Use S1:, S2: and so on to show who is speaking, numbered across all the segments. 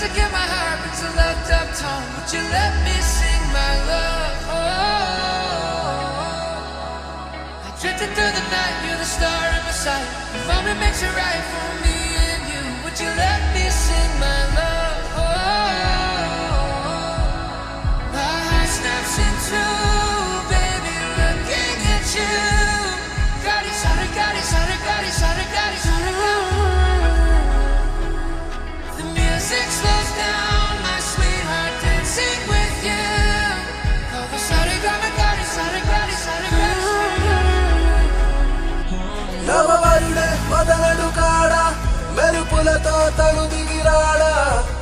S1: to get my heart into locked up tone. Would you let me sing my love? I drifted through the night, you're the star in my sight. The moment makes it right for me and you. Would you let me sing my love? My heart snaps in two, baby, looking at you. Gadi sara, gadi sara, gadi sara, gadi sara, the music slows down, my sweetheart, dancing with you. Oh, the sara, gadi, gadi sara, gadi sara, gadi sara.
S2: నవవరుడే మొదలడు కాడా మెరుపులతో తను దిగిరాడా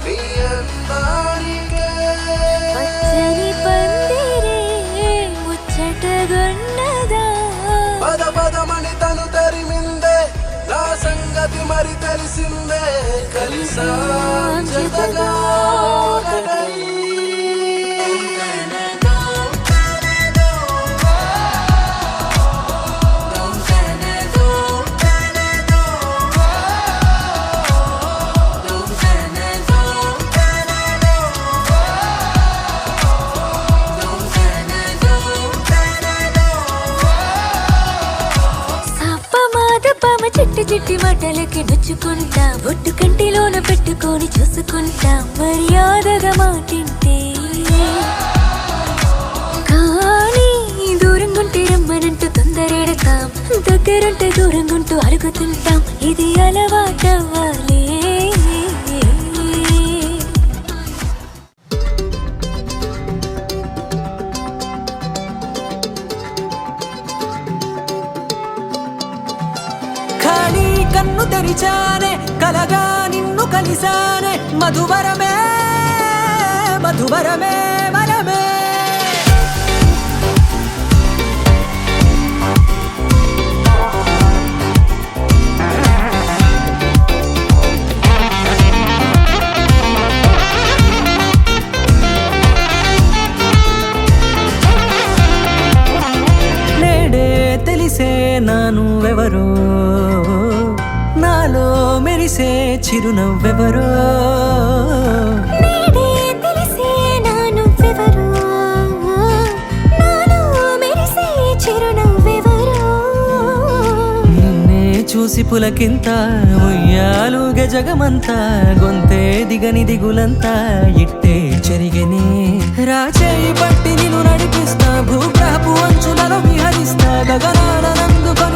S2: నీ అందానికే
S3: పచ్చని పందిరే ముచ్చటగొన్నదా
S2: పద పదమని తను తరిమిందే నా సంగతి మరి తెలిసిందే కలిసా జతగా ఒకటై.
S3: చిట్టి చిట్టి మాటలకి నొచ్చుకుంటా బొట్టు కంటిలోన పెట్టుకొని చూసుకుంటా మర్యాదగా మాటింటే కానీ దూరంగుంటే రమ్మనంటూ తొందరెడతాం దగ్గరుంటే దూరంగుంటూ అలుగుతుంటాం ఇది అలవాటవ్వాలి
S4: కన్ను తెరిచానే కలగా నిన్ను కలిసానే మధువరమే మధువరమే మనమే నేడే తెలిసే నానువెవరో నాలో మెరిసే చిరునవ్వెవరో
S3: నేడే తెలిసే నానువెవరో నాలో మెరిసే చిరునవ్వెవరో
S4: నిన్నే చూసి పులకింత ఉయ్యాలుగ జగమంతా గొంతే దిగని దిగులంతా ఇట్టే చెరిగెనే రాచేయి పట్టి నిన్ను నడిపిస్తా భూగ్రహపు అంచులలో విహరిస్తా గగనాల నందుకొని